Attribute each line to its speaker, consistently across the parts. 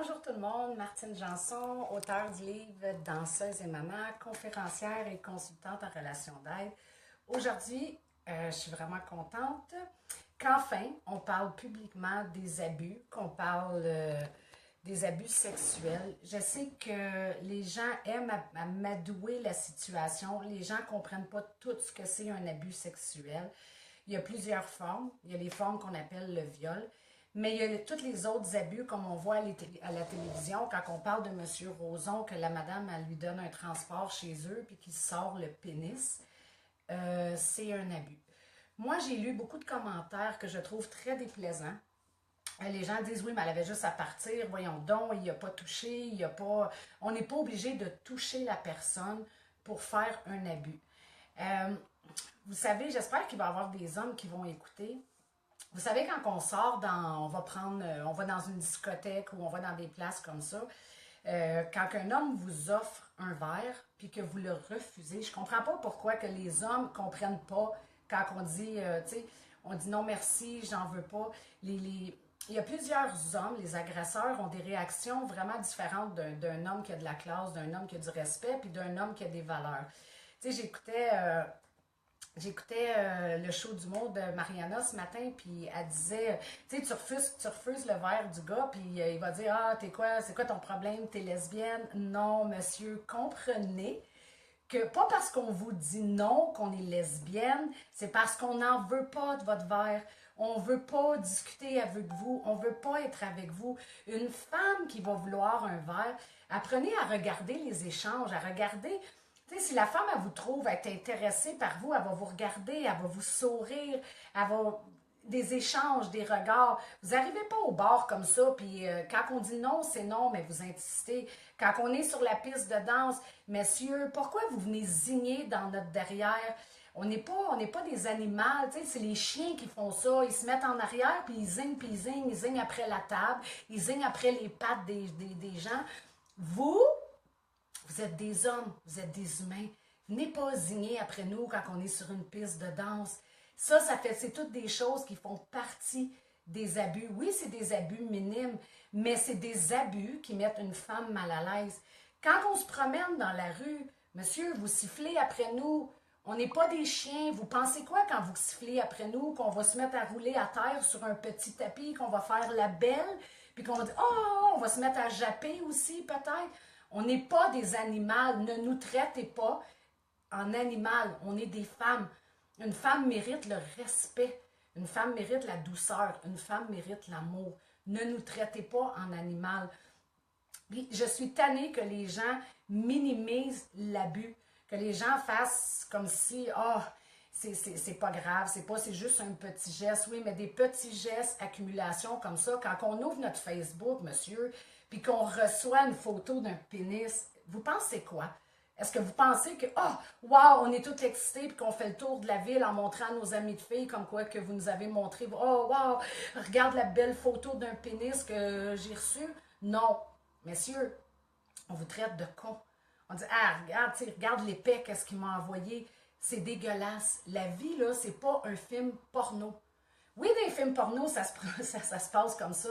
Speaker 1: Bonjour tout le monde, Martine Janson, auteure du livre Danseuse et maman, conférencière et consultante en relation d'aide. Aujourd'hui, je suis vraiment contente qu'enfin on parle publiquement des abus, qu'on parle des abus sexuels. Je sais que les gens aiment amadouer la situation, les gens ne comprennent pas tout ce que c'est un abus sexuel. Il y a plusieurs formes, il y a les formes qu'on appelle le viol. Mais il y a tous les autres abus, comme on voit à la télévision, quand on parle de M. Roson, que la madame, elle lui donne un transport chez eux, puis qu'il sort le pénis, c'est un abus. Moi, j'ai lu beaucoup de commentaires que je trouve très déplaisants. Les gens disent, oui, mais elle avait juste à partir, voyons donc, il n'y a pas touché, il y a pas... On n'est pas obligé de toucher la personne pour faire un abus. Vous savez, j'espère qu'il va y avoir des hommes qui vont écouter. Vous savez, quand on sort, on va dans une discothèque ou on va dans des places comme ça, quand un homme vous offre un verre puis que vous le refusez, je comprends pas pourquoi que les hommes ne comprennent pas quand on dit, tu sais, on dit non merci, j'en veux pas. Il y a plusieurs hommes, les agresseurs ont des réactions vraiment différentes d'un homme qui a de la classe, d'un homme qui a du respect, puis d'un homme qui a des valeurs. Tu sais, J'écoutais le show d'humour de Mariana ce matin, puis elle disait, tu sais, tu refuses le verre du gars, puis il va dire, ah, c'est quoi ton problème, t'es lesbienne? Non, monsieur, comprenez que pas parce qu'on vous dit non qu'on est lesbienne, c'est parce qu'on n'en veut pas de votre verre. On ne veut pas discuter avec vous, on ne veut pas être avec vous. Une femme qui va vouloir un verre, apprenez à regarder les échanges, à regarder... Tu sais, si la femme, elle vous trouve être intéressée par vous, elle va vous regarder, elle va vous sourire, elle va des échanges, des regards. Vous n'arrivez pas au bar comme ça, puis quand on dit non, c'est non, mais vous insistez. Quand on est sur la piste de danse, messieurs, pourquoi vous venez zigner dans notre derrière? On n'est pas des animaux, tu sais, c'est les chiens qui font ça. Ils se mettent en arrière, puis ils zignent après la table, ils zignent après les pattes des gens. Vous êtes des hommes, vous êtes des humains. Venez pas zigner après nous quand on est sur une piste de danse. C'est toutes des choses qui font partie des abus. Oui, c'est des abus minimes, mais c'est des abus qui mettent une femme mal à l'aise. Quand on se promène dans la rue, monsieur, vous sifflez après nous. On n'est pas des chiens. Vous pensez quoi quand vous sifflez après nous, qu'on va se mettre à rouler à terre sur un petit tapis, qu'on va faire la belle, puis qu'on va dire, oh, on va se mettre à japper aussi, peut-être. On n'est pas des animaux. Ne nous traitez pas en animal. On est des femmes. Une femme mérite le respect. Une femme mérite la douceur. Une femme mérite l'amour. Ne nous traitez pas en animal. Puis, je suis tannée que les gens minimisent l'abus. Que les gens fassent comme si, c'est pas grave, c'est juste un petit geste. Oui, mais des petits gestes, accumulation comme ça, quand on ouvre notre Facebook, monsieur, puis qu'on reçoit une photo d'un pénis, vous pensez quoi? Est-ce que vous pensez que, wow, on est tous excités puis qu'on fait le tour de la ville en montrant à nos amis de filles comme quoi que vous nous avez montré, oh, wow, regarde la belle photo d'un pénis que j'ai reçu? Non, messieurs, on vous traite de con. On dit, regarde l'épais, qu'est-ce qu'il m'a envoyé. C'est dégueulasse. La vie, là, c'est pas un film porno. Oui, des films porno, ça se passe comme ça.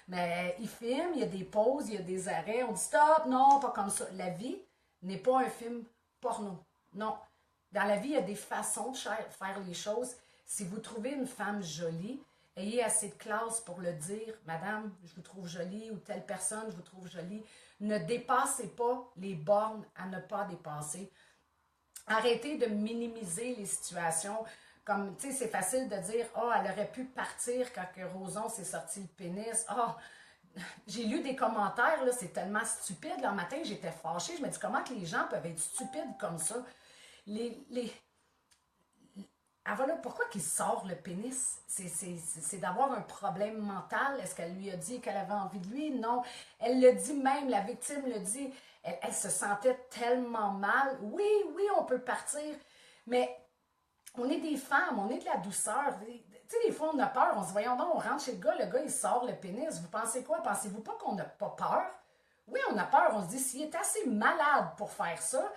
Speaker 1: Mais ils filment, il y a des pauses, il y a des arrêts. On dit stop, non, pas comme ça. La vie n'est pas un film porno. Non. Dans la vie, il y a des façons de faire les choses. Si vous trouvez une femme jolie, ayez assez de classe pour le dire. Madame, je vous trouve jolie, ou telle personne, je vous trouve jolie. Ne dépassez pas les bornes à ne pas dépasser. Arrêtez de minimiser les situations. Comme, tu sais, c'est facile de dire, elle aurait pu partir quand que Roson s'est sorti le pénis. J'ai lu des commentaires, là, c'est tellement stupide. Là, le matin, j'étais fâchée. Je me dis, comment que les gens peuvent être stupides comme ça? Ah voilà, pourquoi qu'il sort le pénis? C'est d'avoir un problème mental. Est-ce qu'elle lui a dit qu'elle avait envie de lui? Non. Elle le dit même, la victime le dit. Elle se sentait tellement mal. Oui, oui, on peut partir. Mais on est des femmes, on est de la douceur. Tu sais, des fois, on a peur. On se dit, voyons donc, on rentre chez le gars, il sort le pénis. Vous pensez quoi? Pensez-vous pas qu'on n'a pas peur? Oui, on a peur. On se dit, s'il est assez malade pour faire ça,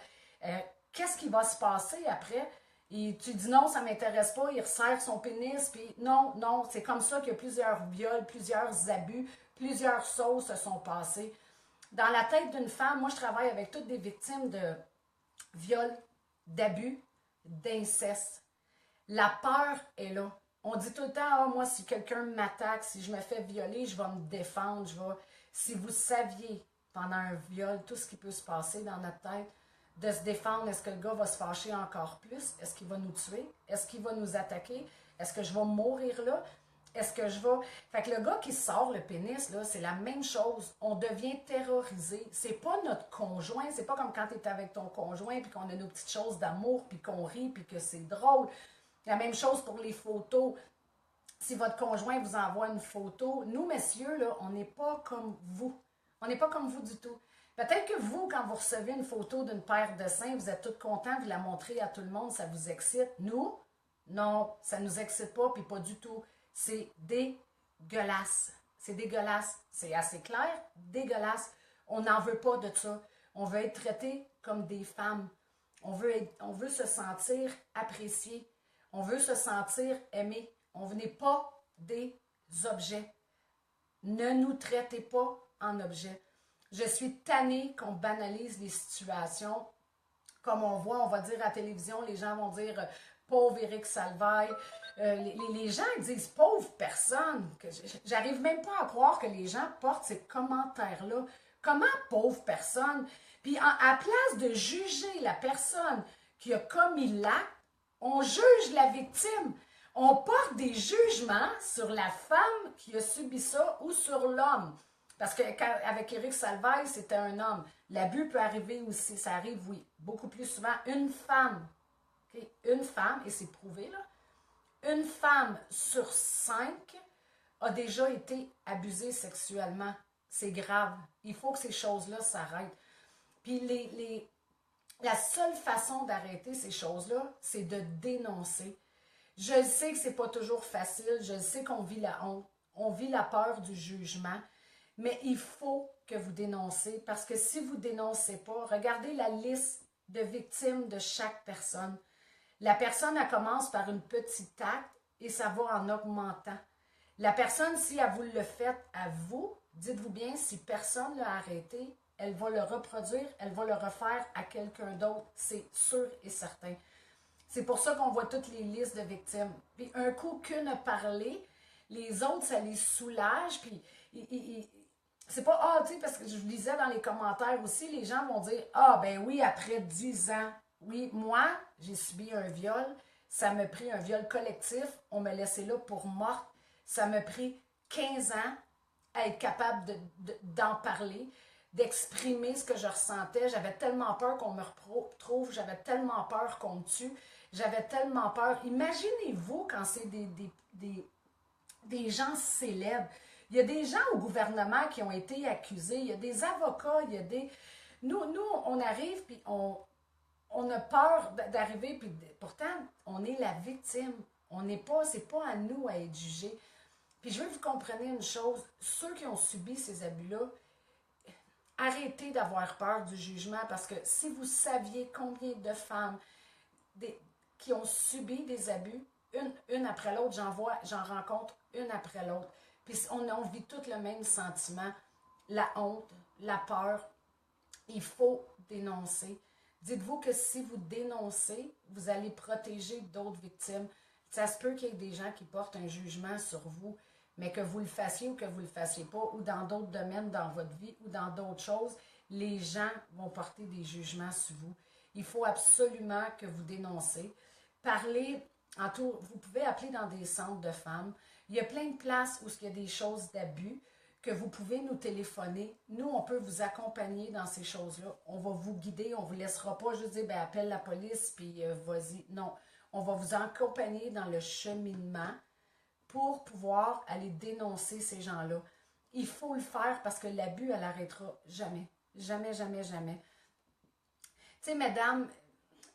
Speaker 1: qu'est-ce qui va se passer après? Et tu dis non, ça ne m'intéresse pas, il resserre son pénis, puis non, c'est comme ça qu'il y a plusieurs viols, plusieurs abus Plusieurs choses se sont passées. Dans la tête d'une femme, moi je travaille avec toutes des victimes de viol, d'abus, d'inceste. La peur est là. On dit tout le temps, ah, moi, si quelqu'un m'attaque, si je me fais violer, je vais me défendre. Si vous saviez, pendant un viol, tout ce qui peut se passer dans notre tête, de se défendre, est-ce que le gars va se fâcher encore plus? Est-ce qu'il va nous tuer? Est-ce qu'il va nous attaquer? Est-ce que je vais mourir là? Est-ce que je vais... Fait que le gars qui sort le pénis, là, c'est la même chose. On devient terrorisé. C'est pas notre conjoint. C'est pas comme quand tu es avec ton conjoint puis qu'on a nos petites choses d'amour puis qu'on rit puis que c'est drôle. La même chose pour les photos. Si votre conjoint vous envoie une photo, nous, messieurs, là, on n'est pas comme vous. On n'est pas comme vous du tout. Peut-être que vous, quand vous recevez une photo d'une paire de seins, vous êtes tout content, vous la montrez à tout le monde, ça vous excite. Nous, non, ça ne nous excite pas, puis pas du tout. C'est dégueulasse. C'est dégueulasse. C'est assez clair, dégueulasse. On n'en veut pas de ça. On veut être traité comme des femmes. On veut se sentir apprécié. On veut se sentir aimé. On n'est pas des objets. Ne nous traitez pas en objets. Je suis tannée qu'on banalise les situations. Comme on voit, on va dire à la télévision, les gens vont dire pauvre Éric Salvaille. Les gens disent pauvre personne. J'arrive même pas à croire que les gens portent ces commentaires-là. Comment pauvre personne? Puis à place de juger la personne qui a commis l'acte, on juge la victime. On porte des jugements sur la femme qui a subi ça ou sur l'homme. Parce qu'avec Éric Salvaille, c'était un homme. L'abus peut arriver aussi, ça arrive, oui, beaucoup plus souvent. Une femme, okay? Une femme, et c'est prouvé, là, une femme sur 5 a déjà été abusée sexuellement. C'est grave. Il faut que ces choses-là s'arrêtent. Puis la seule façon d'arrêter ces choses-là, c'est de dénoncer. Je sais que c'est pas toujours facile, je sais qu'on vit la honte, on vit la peur du jugement, mais il faut que vous dénoncez parce que si vous dénoncez pas, regardez la liste de victimes de chaque personne. La personne, elle commence par une petite acte et ça va en augmentant. La personne, si elle vous le fait à vous, dites-vous bien, si personne ne l'a arrêté, elle va le reproduire, elle va le refaire à quelqu'un d'autre, c'est sûr et certain. C'est pour ça qu'on voit toutes les listes de victimes. Puis un coup qu'une a parlé, les autres, ça les soulage. Puis c'est pas, ah, tu sais, parce que je lisais dans les commentaires aussi, les gens vont dire, ah, ben oui, après 10 ans, oui, moi, j'ai subi un viol, ça m'a pris un viol collectif, on m'a laissé là pour morte, ça m'a pris 15 ans à être capable d'en parler, d'exprimer ce que je ressentais. J'avais tellement peur qu'on me retrouve, j'avais tellement peur qu'on me tue, j'avais tellement peur. Imaginez-vous quand c'est des gens célèbres. Il y a des gens au gouvernement qui ont été accusés, il y a des avocats, il y a des... Nous on arrive, puis on a peur d'arriver, puis pourtant, on est la victime. On n'est pas, c'est pas à nous à être jugés. Puis je veux que vous compreniez une chose, ceux qui ont subi ces abus-là, arrêtez d'avoir peur du jugement parce que si vous saviez combien de femmes qui ont subi des abus, une après l'autre, j'en rencontre une après l'autre. Puis on vit tous le même sentiment, la honte, la peur. Il faut dénoncer. Dites-vous que si vous dénoncez, vous allez protéger d'autres victimes. Ça se peut qu'il y ait des gens qui portent un jugement sur vous, mais que vous le fassiez ou que vous ne le fassiez pas, ou dans d'autres domaines dans votre vie, ou dans d'autres choses, les gens vont porter des jugements sur vous. Il faut absolument que vous dénoncez. Parlez, vous pouvez appeler dans des centres de femmes. Il y a plein de places où il y a des choses d'abus que vous pouvez nous téléphoner. Nous, on peut vous accompagner dans ces choses-là. On va vous guider, on ne vous laissera pas juste dire, ben, appelle la police, puis vas-y. Non, on va vous accompagner dans le cheminement pour pouvoir aller dénoncer ces gens-là. Il faut le faire parce que l'abus, elle n'arrêtera jamais. Jamais, jamais, jamais. Tu sais, mesdames,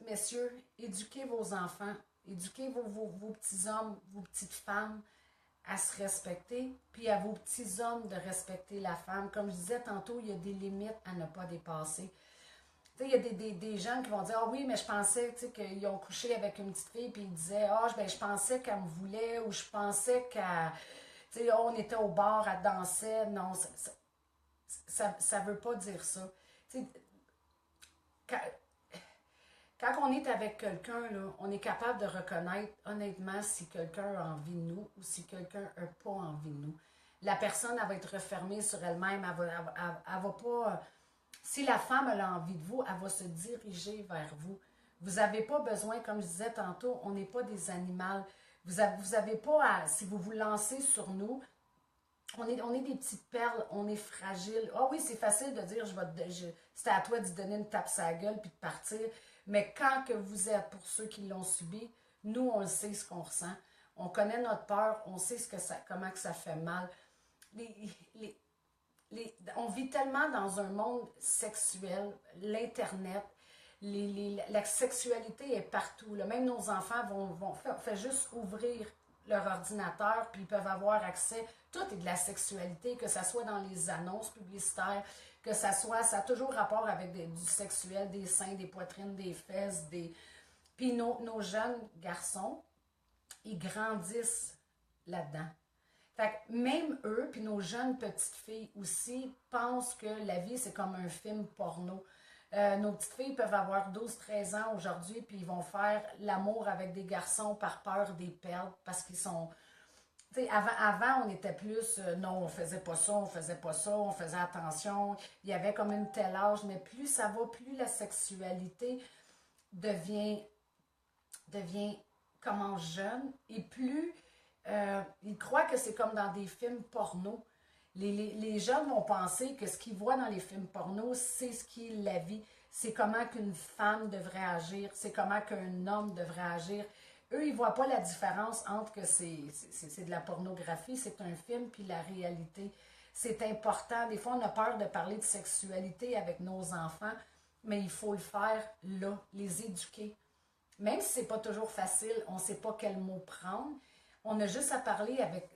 Speaker 1: messieurs, éduquez vos enfants, éduquez vos petits hommes, vos petites femmes à se respecter, puis à vos petits hommes de respecter la femme. Comme je disais tantôt, il y a des limites à ne pas dépasser. Tu sais, il y a des gens qui vont dire « Ah oui, mais je pensais qu'ils ont couché avec une petite fille, puis ils disaient « Ah, ben, je pensais qu'elle me voulait, ou je pensais qu'elle... » Tu sais, on était au bar, elle dansait. Non, ça veut pas dire ça. Tu sais, quand, quand on est avec quelqu'un, là, on est capable de reconnaître honnêtement si quelqu'un a envie de nous ou si quelqu'un n'a pas envie de nous. La personne, elle va être refermée sur elle-même, elle va pas... Si la femme elle a envie de vous, elle va se diriger vers vous. Vous n'avez pas besoin, comme je disais tantôt, on n'est pas des animaux. Vous avez pas à, si vous vous lancez sur nous, on est des petites perles, on est fragile. Ah oui, c'est facile de dire, c'est à toi d'y donner une tape sur la gueule puis de partir. Mais quand que vous êtes, pour ceux qui l'ont subi, nous, on le sait ce qu'on ressent. On connaît notre peur, on sait comment que ça fait mal. Les, les, on vit tellement dans un monde sexuel, l'Internet, la sexualité est partout. Là. Même nos enfants vont faire juste ouvrir leur ordinateur, puis ils peuvent avoir accès. Tout est de la sexualité, que ce soit dans les annonces publicitaires, que ça a toujours rapport avec du sexuel, des seins, des poitrines, des fesses, des... Puis nos jeunes garçons, ils grandissent là-dedans. Fait que même eux, puis nos jeunes petites filles aussi, pensent que la vie, c'est comme un film porno. Nos petites filles peuvent avoir 12-13 ans aujourd'hui, puis ils vont faire l'amour avec des garçons par peur des perdre, parce qu'ils sont... Tu sais, avant, on était plus, non, on faisait pas ça, on faisait pas ça, on faisait attention, il y avait comme une telle âge, mais plus ça va, plus la sexualité devient commence jeune, et plus ils croient que c'est comme dans des films porno. Les jeunes vont penser que ce qu'ils voient dans les films porno, c'est ce qui est la vie. C'est comment qu'une femme devrait agir, c'est comment qu'un homme devrait agir. Eux, ils ne voient pas la différence entre que c'est de la pornographie, c'est un film, puis la réalité. C'est important. Des fois, on a peur de parler de sexualité avec nos enfants, mais il faut le faire là, les éduquer. Même si ce n'est pas toujours facile, on ne sait pas quel mot prendre, on a juste à parler avec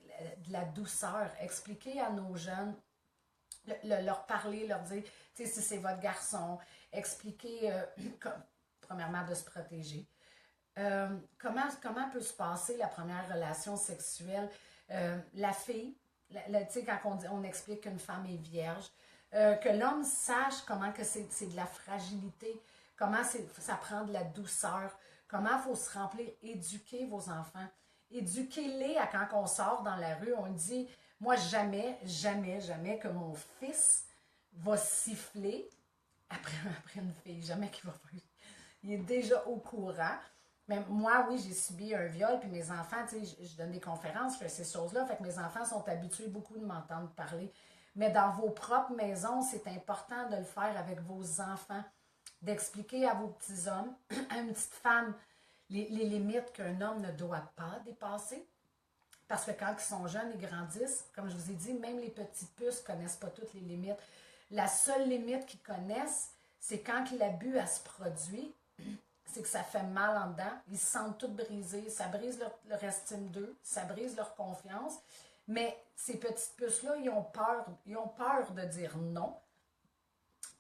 Speaker 1: de la douceur, expliquer à nos jeunes, leur parler, leur dire, tu sais, si c'est votre garçon, expliquer, premièrement, de se protéger. Comment peut se passer la première relation sexuelle? La fille, tu sais, quand on explique qu'une femme est vierge, que l'homme sache comment que c'est de la fragilité, comment ça prend de la douceur, comment il faut se remplir, éduquer vos enfants. Éduquez-les à quand on sort dans la rue, on dit, moi jamais, jamais, jamais que mon fils va siffler après une fille, jamais qu'il va faire. Il est déjà au courant. Mais moi, oui, j'ai subi un viol, puis mes enfants, tu sais, je donne des conférences, je fais ces choses-là, fait que mes enfants sont habitués beaucoup de m'entendre parler. Mais dans vos propres maisons, c'est important de le faire avec vos enfants, d'expliquer à vos petits hommes, à une petite femme, les limites qu'un homme ne doit pas dépasser. Parce que quand ils sont jeunes, ils grandissent. Comme je vous ai dit, même les petites puces ne connaissent pas toutes les limites. La seule limite qu'ils connaissent, c'est quand l'abus se produit, c'est que ça fait mal en dedans. Ils se sentent tous brisés. Ça brise leur estime d'eux. Ça brise leur confiance. Mais ces petites puces-là, ils ont peur de dire non.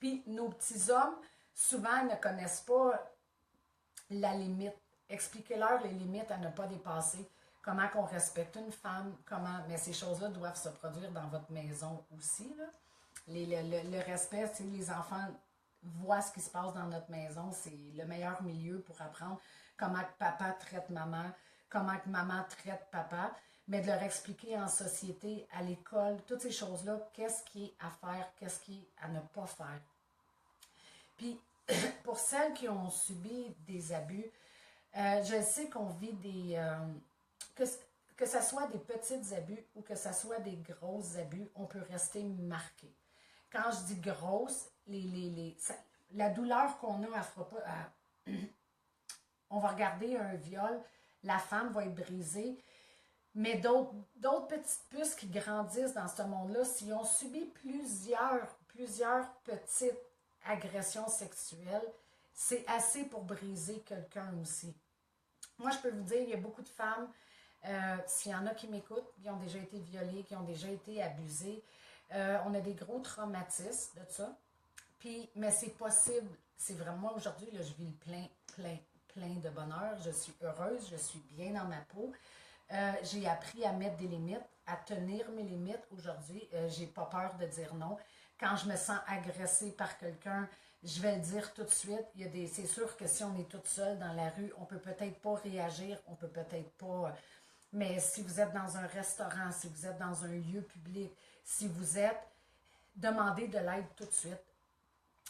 Speaker 1: Puis nos petits hommes, souvent, ils ne connaissent pas la limite. Expliquez-leur les limites à ne pas dépasser. Comment qu'on respecte une femme, mais ces choses-là doivent se produire dans votre maison aussi. Là. Le respect, c'est les enfants voient ce qui se passe dans notre maison, c'est le meilleur milieu pour apprendre comment que papa traite maman, comment que maman traite papa, mais de leur expliquer en société, à l'école, toutes ces choses-là, qu'est-ce qui est à faire, qu'est-ce qui est à ne pas faire. Puis, pour celles qui ont subi des abus, je sais qu'on vit que ce soit des petits abus ou que ce soit des gros abus, on peut rester marqué. Quand je dis grosse, la douleur qu'on a, elle fera pas... on va regarder un viol, la femme va être brisée, mais d'autres petites puces qui grandissent dans ce monde-là, s'ils ont subi plusieurs petites agressions sexuelles, c'est assez pour briser quelqu'un aussi. Moi, je peux vous dire, il y a beaucoup de femmes, s'il y en a qui m'écoutent, qui ont déjà été violées, qui ont déjà été abusées, on a des gros traumatismes de ça. Puis, mais c'est possible. C'est vraiment, moi, aujourd'hui, là, je vis le plein de bonheur. Je suis heureuse, je suis bien dans ma peau. J'ai appris à mettre des limites. à tenir mes limites aujourd'hui. J'ai pas peur de dire non. Quand je me sens agressée par quelqu'un, je vais le dire tout de suite. C'est sûr que si on est toute seule dans la rue, on peut peut-être pas réagir, on peut peut-être pas. Mais si vous êtes dans un restaurant, si vous êtes dans un lieu public, si vous êtes, demandez de l'aide tout de suite.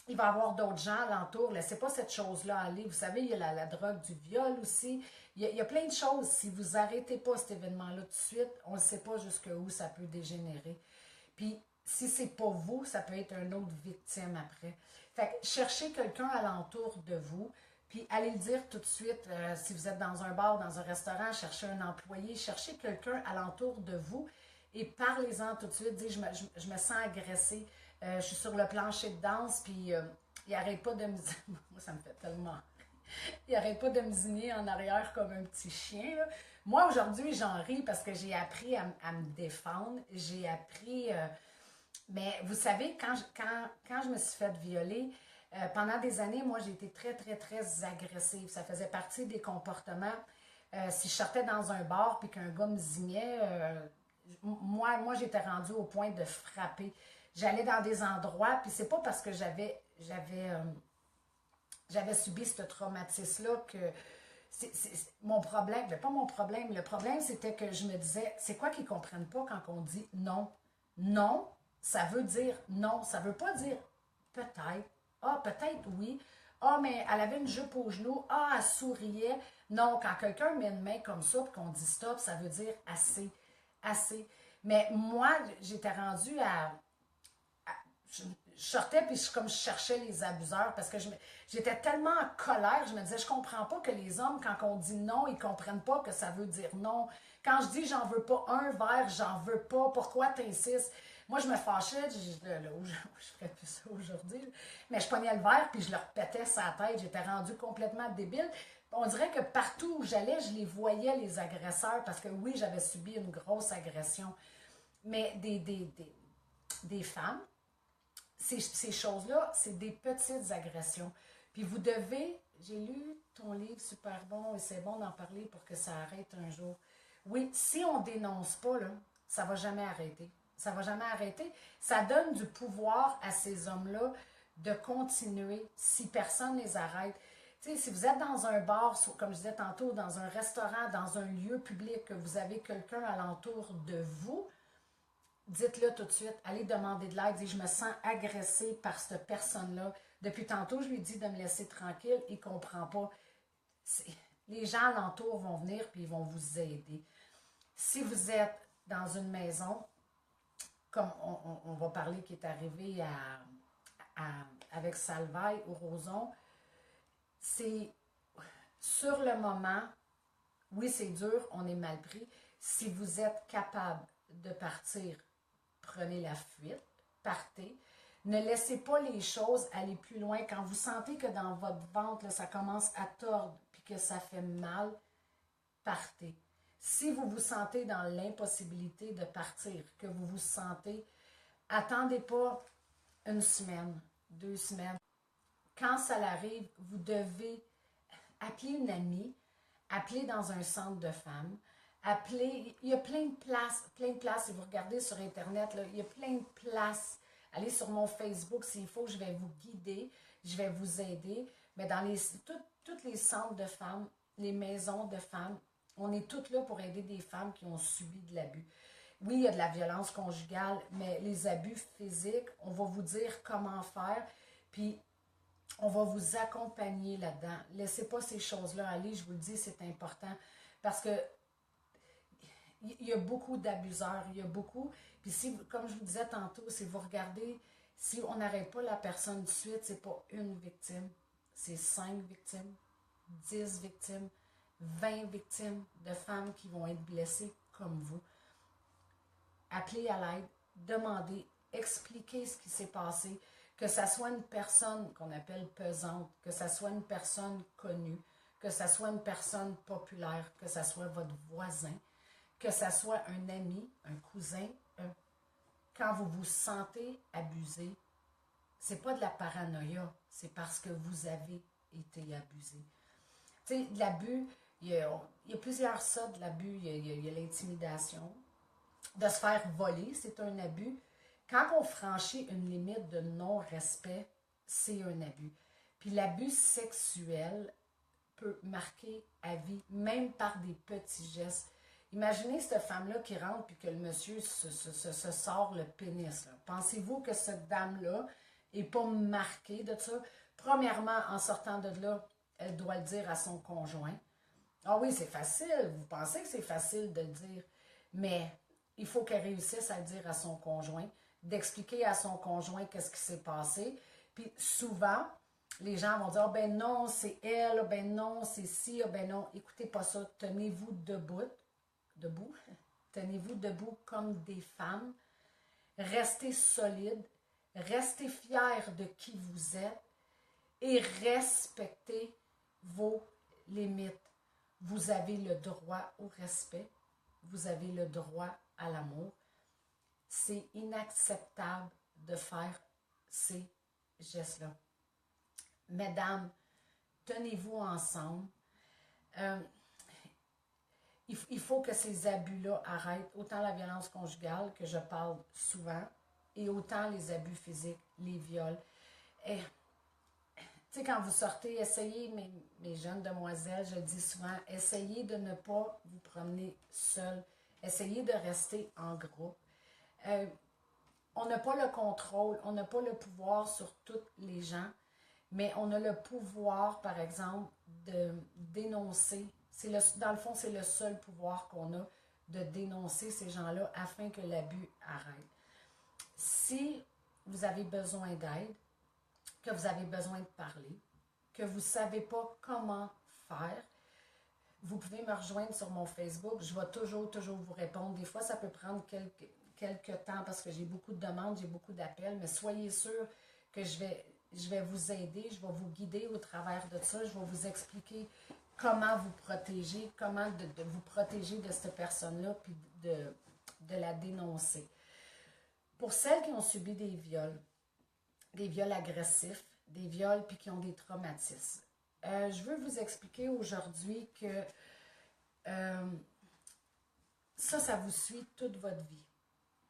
Speaker 1: Il va y avoir d'autres gens alentour. Laissez pas cette chose-là aller. Vous savez, il y a la drogue du viol aussi. Il y a plein de choses. Si vous arrêtez pas cet événement-là tout de suite, on ne sait pas jusqu'où ça peut dégénérer. Puis, si c'est pas vous, ça peut être une autre victime après. Fait que cherchez quelqu'un alentour de vous, puis allez le dire tout de suite. Si vous êtes dans un bar, dans un restaurant, cherchez un employé, cherchez quelqu'un alentour de vous et parlez-en tout de suite. Dites, je me sens agressée. Je suis sur le plancher de danse, puis il n'arrête pas de me dire. Moi, ça me fait tellement. Il n'arrête pas de me zigner en arrière comme un petit chien, là. Moi, aujourd'hui, j'en ris parce que j'ai appris à me défendre. J'ai appris. Mais vous savez, quand je me suis fait violer, pendant des années, moi, j'ai été très, très, très agressive. Ça faisait partie des comportements. Si je sortais dans un bar puis qu'un gars me zignait, moi j'étais rendue au point de frapper. J'allais dans des endroits, puis c'est pas parce que j'avais subi ce traumatisme-là que mon problème, mais pas mon problème. Le problème, c'était que je me disais, c'est quoi qu'ils comprennent pas quand on dit non? Non, ça veut dire non. Ça veut pas dire peut-être. Ah, peut-être oui. Ah, mais elle avait une jupe aux genoux. Ah, elle souriait. Non, quand quelqu'un met une main comme ça et qu'on dit stop, ça veut dire assez. Assez. Mais moi, j'étais rendue je sortais puis comme je cherchais les abuseurs parce que j'étais tellement en colère, je me disais, je comprends pas que les hommes, quand on dit non, ils comprennent pas que ça veut dire non. Quand je dis j'en veux pas un verre, j'en veux pas, pourquoi t'insistes? Moi, je me fâchais, je ferais plus ça aujourd'hui, mais je prenais le verre puis je leur pétais sa tête, j'étais rendue complètement débile. On dirait que partout où j'allais, je les voyais, les agresseurs, parce que oui, j'avais subi une grosse agression. Mais des femmes, ces choses-là, c'est des petites agressions. Puis vous devez, j'ai lu ton livre super bon et c'est bon d'en parler pour que ça arrête un jour. Oui, si on dénonce pas, là, ça va jamais arrêter. Ça va jamais arrêter. Ça donne du pouvoir à ces hommes-là de continuer si personne ne les arrête. Tu sais, si vous êtes dans un bar, comme je disais tantôt, dans un restaurant, dans un lieu public, que vous avez quelqu'un alentour de vous, dites-le tout de suite, allez demander de l'aide, dites je me sens agressée par cette personne-là. Depuis tantôt, je lui dis de me laisser tranquille, il ne comprend pas. Les gens alentour vont venir puis ils vont vous aider. Si vous êtes dans une maison, comme on va parler qui est arrivé avec Salvaille au Roson, c'est sur le moment, oui c'est dur, on est mal pris. Si vous êtes capable de partir, prenez la fuite, partez. Ne laissez pas les choses aller plus loin. Quand vous sentez que dans votre ventre, là, ça commence à tordre puis que ça fait mal, partez. Si vous vous sentez dans l'impossibilité de partir, que vous vous sentez, attendez pas une semaine, 2 semaines. Quand ça arrive, vous devez appeler une amie, appeler dans un centre de femmes, appeler, il y a plein de places, si vous regardez sur Internet, là, il y a plein de places. Allez sur mon Facebook s'il faut, je vais vous guider, je vais vous aider. Mais dans tous les centres de femmes, les maisons de femmes, on est toutes là pour aider des femmes qui ont subi de l'abus. Oui, il y a de la violence conjugale, mais les abus physiques, on va vous dire comment faire, puis on va vous accompagner là-dedans. Laissez pas ces choses-là aller, je vous le dis, c'est important. Parce que il y a beaucoup d'abuseurs, il y a beaucoup. Puis si, comme je vous disais tantôt, si vous regardez, si on n'arrête pas la personne tout de suite, c'est pas une victime, c'est 5 victimes, 10 victimes, 20 victimes de femmes qui vont être blessées comme vous. Appelez à l'aide, demandez, expliquez ce qui s'est passé, que ça soit une personne qu'on appelle pesante, que ça soit une personne connue, que ça soit une personne populaire, que ça soit votre voisin, que ça soit un ami, un cousin, quand vous vous sentez abusé, c'est pas de la paranoïa, c'est parce que vous avez été abusé. Tu sais, l'abus, il y a plusieurs sortes de l'abus. Il y a l'intimidation, de se faire voler, c'est un abus. Quand on franchit une limite de non-respect, c'est un abus. Puis l'abus sexuel peut marquer à vie, même par des petits gestes. Imaginez cette femme-là qui rentre puis que le monsieur se sort le pénis. Pensez-vous que cette dame-là n'est pas marquée de ça? Premièrement, en sortant de là, elle doit le dire à son conjoint. Ah oui, c'est facile. Vous pensez que c'est facile de le dire. Mais il faut qu'elle réussisse à le dire à son conjoint, d'expliquer à son conjoint qu'est-ce qui s'est passé. Puis souvent, les gens vont dire, oh, ben non, c'est elle, oh, ben non, c'est ci, oh, ben non. Écoutez pas ça, tenez-vous debout, tenez-vous debout comme des femmes, restez solides, restez fiers de qui vous êtes et respectez vos limites. Vous avez le droit au respect, vous avez le droit à l'amour. C'est inacceptable de faire ces gestes-là. Mesdames, tenez-vous ensemble. Il faut que ces abus-là arrêtent, autant la violence conjugale que je parle souvent, et autant les abus physiques, les viols. Et, tu sais, quand vous sortez, essayez, mes jeunes demoiselles, je dis souvent, essayez de ne pas vous promener seul. Essayez de rester en groupe. On n'a pas le contrôle, on n'a pas le pouvoir sur tous les gens, mais on a le pouvoir, par exemple, de dénoncer. Dans le fond, c'est le seul pouvoir qu'on a de dénoncer ces gens-là afin que l'abus arrête. Si vous avez besoin d'aide, que vous avez besoin de parler, que vous ne savez pas comment faire, vous pouvez me rejoindre sur mon Facebook. Je vais toujours vous répondre. Des fois, ça peut prendre quelques temps parce que j'ai beaucoup de demandes, j'ai beaucoup d'appels, mais soyez sûrs que je vais vous aider, je vais vous guider au travers de ça, je vais vous expliquer comment vous protéger, comment de vous protéger de cette personne-là, puis de la dénoncer. Pour celles qui ont subi des viols agressifs, des viols puis qui ont des traumatismes, je veux vous expliquer aujourd'hui que ça vous suit toute votre vie.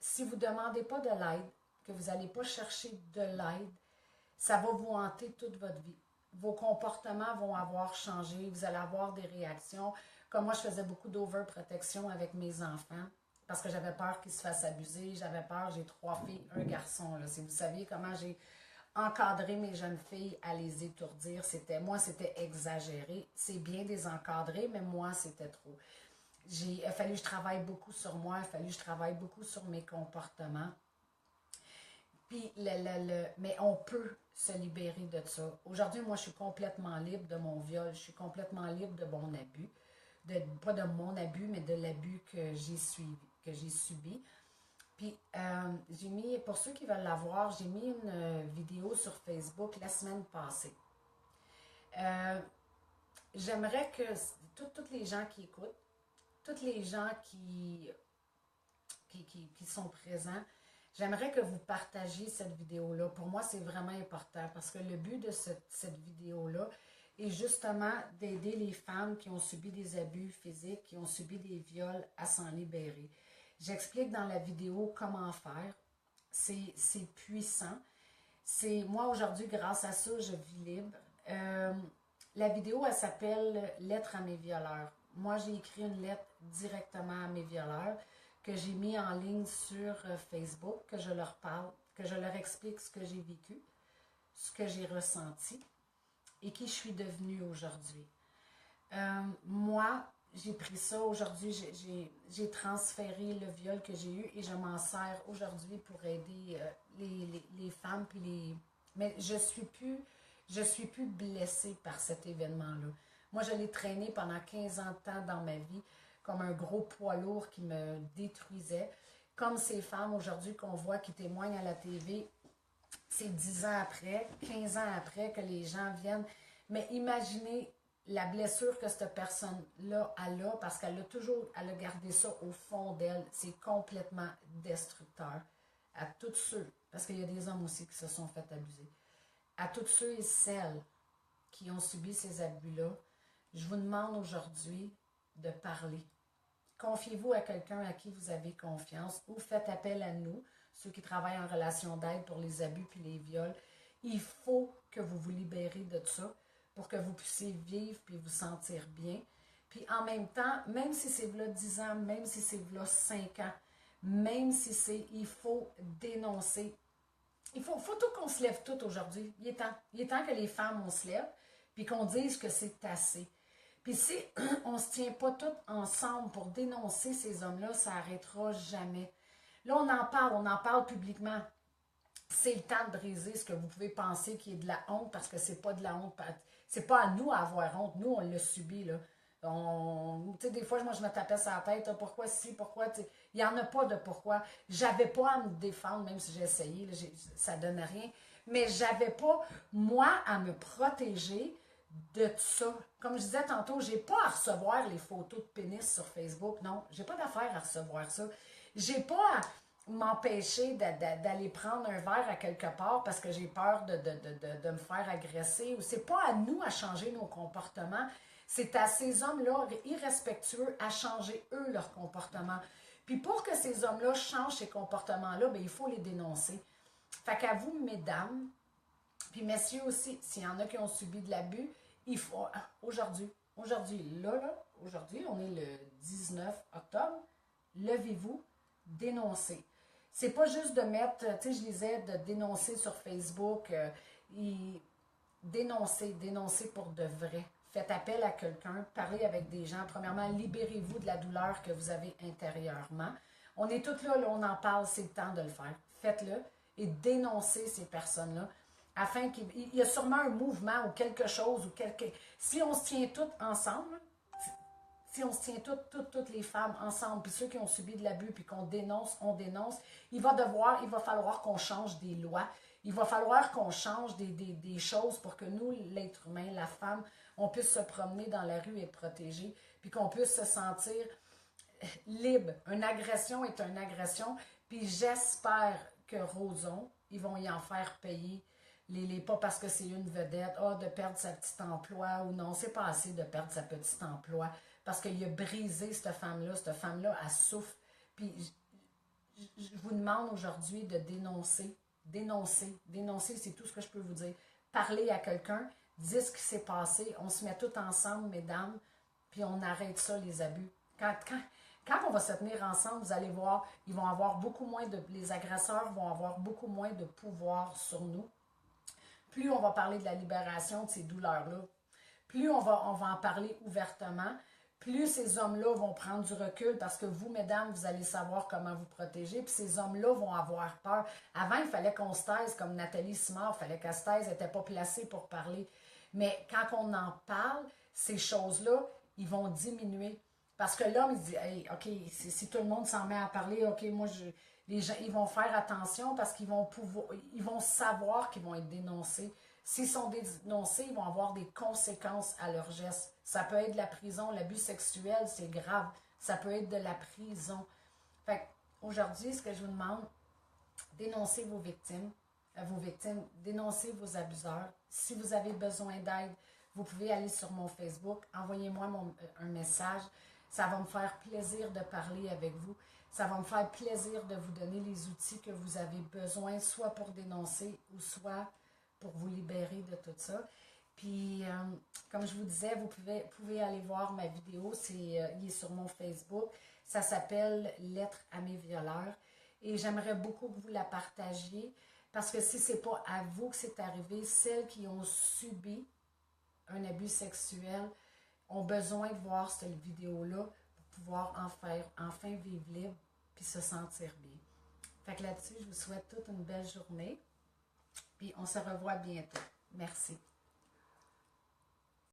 Speaker 1: Si vous ne demandez pas de l'aide, que vous n'allez pas chercher de l'aide, ça va vous hanter toute votre vie. Vos comportements vont avoir changé, vous allez avoir des réactions. Comme moi, je faisais beaucoup d'overprotection avec mes enfants parce que j'avais peur qu'ils se fassent abuser. J'avais peur, j'ai 3 filles, un garçon. Là. Si vous saviez comment j'ai encadré mes jeunes filles à les étourdir, moi, c'était exagéré. C'est bien des encadrer, mais moi, c'était trop. Il a fallu que je travaille beaucoup sur moi, il a fallu que je travaille beaucoup sur mes comportements. Puis, mais on peut se libérer de ça. Aujourd'hui, moi, je suis complètement libre de mon viol. Je suis complètement libre de mon abus. Pas de mon abus, mais de l'abus que j'ai subi. Puis, j'ai mis, pour ceux qui veulent la voir, j'ai mis une vidéo sur Facebook la semaine passée. J'aimerais que tous les gens qui écoutent, tous les gens qui sont présents, j'aimerais que vous partagiez cette vidéo-là. Pour moi, c'est vraiment important parce que le but de cette vidéo-là est justement d'aider les femmes qui ont subi des abus physiques, qui ont subi des viols à s'en libérer. J'explique dans la vidéo comment faire. C'est puissant. Moi, aujourd'hui, grâce à ça, je vis libre. La vidéo, elle s'appelle « Lettre à mes violeurs ». Moi, j'ai écrit une lettre directement à mes violeurs que j'ai mis en ligne sur Facebook, que je leur parle, que je leur explique ce que j'ai vécu, ce que j'ai ressenti et qui je suis devenue aujourd'hui. Moi, j'ai pris ça aujourd'hui, j'ai transféré le viol que j'ai eu et je m'en sers aujourd'hui pour aider les femmes. Mais je suis plus blessée par cet événement-là. Moi, je l'ai traîné pendant 15 ans de temps dans ma vie comme un gros poids lourd qui me détruisait. Comme ces femmes aujourd'hui qu'on voit qui témoignent à la TV, c'est 10 ans après, 15 ans après que les gens viennent. Mais imaginez la blessure que cette personne-là a parce qu'elle a gardé ça au fond d'elle. C'est complètement destructeur. À tous ceux, parce qu'il y a des hommes aussi qui se sont fait abuser, à tous ceux et celles qui ont subi ces abus-là, je vous demande aujourd'hui de parler. confiez-vous à quelqu'un à qui vous avez confiance ou faites appel à nous, ceux qui travaillent en relation d'aide pour les abus puis les viols. Il faut que vous vous libérez de ça pour que vous puissiez vivre puis vous sentir bien. Puis en même temps, même si c'est là 10 ans, même si c'est là 5 ans, même si c'est, il faut dénoncer. Il faut tout qu'on se lève tout aujourd'hui. Il est temps que les femmes, on se lève, puis qu'on dise que c'est assez. Puis si on ne se tient pas toutes ensemble pour dénoncer ces hommes-là, ça n'arrêtera jamais. Là, on en parle publiquement. C'est le temps de briser ce que vous pouvez penser qui est de la honte, parce que c'est pas de la honte. C'est pas à nous à avoir honte. Nous, on l'a subi, là. Tu sais, des fois, moi, je me tapais sur la tête. Pourquoi si, pourquoi? Il n'y en a pas de pourquoi. J'avais pas à me défendre, même si j'ai essayé. Là, ça ne donnait rien. Mais j'avais pas, moi, à me protéger de ça. Comme je disais tantôt, j'ai pas à recevoir les photos de pénis sur Facebook. Non, j'ai pas d'affaire à recevoir ça. J'ai pas à m'empêcher d'aller prendre un verre à quelque part parce que j'ai peur de me faire agresser. C'est pas à nous à changer nos comportements. C'est à ces hommes-là irrespectueux à changer, eux, leur comportement. Puis pour que ces hommes-là changent ces comportements-là, bien, il faut les dénoncer. Fait qu'à vous, mesdames, puis messieurs aussi, s'il y en a qui ont subi de l'abus, il faut, aujourd'hui, on est le 19 octobre, levez-vous, dénoncez. C'est pas juste de mettre, tu sais, je disais, de dénoncer sur Facebook, dénoncer pour de vrai. Faites appel à quelqu'un, parlez avec des gens. Premièrement, libérez-vous de la douleur que vous avez intérieurement. On est toutes là, on en parle, c'est le temps de le faire. Faites-le et dénoncez ces personnes-là. Afin qu'il y a sûrement un mouvement ou quelque chose, si on se tient toutes ensemble, si on se tient toutes les femmes ensemble, puis ceux qui ont subi de l'abus, puis qu'on dénonce, on dénonce, il va falloir qu'on change des lois. Il va falloir qu'on change des choses pour que nous, l'être humain, la femme, on puisse se promener dans la rue et être protégé, puis qu'on puisse se sentir libre. Une agression est une agression, puis j'espère que Roson, ils vont y en faire payer. Pas parce que c'est une vedette, de perdre sa petite emploi ou non, c'est pas assez de perdre sa petite emploi parce qu'il a brisé cette femme-là, elle souffre. Puis je vous demande aujourd'hui de dénoncer, c'est tout ce que je peux vous dire. Parlez à quelqu'un, dites ce qui s'est passé, on se met tout ensemble, mesdames, puis on arrête ça, les abus. Quand on va se tenir ensemble, vous allez voir, les agresseurs vont avoir beaucoup moins de pouvoir sur nous. Plus on va parler de la libération de ces douleurs-là, plus on va en parler ouvertement, plus ces hommes-là vont prendre du recul parce que vous, mesdames, vous allez savoir comment vous protéger, puis ces hommes-là vont avoir peur. Avant, il fallait qu'on se taise, comme Nathalie Simard, il fallait qu'elle se taise, elle n'était pas placée pour parler. Mais quand on en parle, ces choses-là, ils vont diminuer. Parce que l'homme, il dit, hey, OK, si tout le monde s'en met à parler, OK, les gens, ils vont faire attention parce qu'ils vont savoir qu'ils vont être dénoncés. S'ils sont dénoncés, ils vont avoir des conséquences à leurs gestes. Ça peut être de la prison, l'abus sexuel, c'est grave. Ça peut être de la prison. Fait aujourd'hui, ce que je vous demande, dénoncez vos victimes, dénoncez vos abuseurs. Si vous avez besoin d'aide, vous pouvez aller sur mon Facebook, envoyez-moi un message. Ça va me faire plaisir de parler avec vous. Ça va me faire plaisir de vous donner les outils que vous avez besoin, soit pour dénoncer ou soit pour vous libérer de tout ça. Puis, comme je vous disais, vous pouvez aller voir ma vidéo, il est sur mon Facebook. Ça s'appelle « Lettre à mes violeurs ». Et j'aimerais beaucoup que vous la partagiez parce que si ce n'est pas à vous que c'est arrivé, celles qui ont subi un abus sexuel ont besoin de voir cette vidéo-là pour pouvoir enfin vivre libre puis se sentir bien. Fait que là-dessus, je vous souhaite toute une belle journée. Puis on se revoit bientôt. Merci.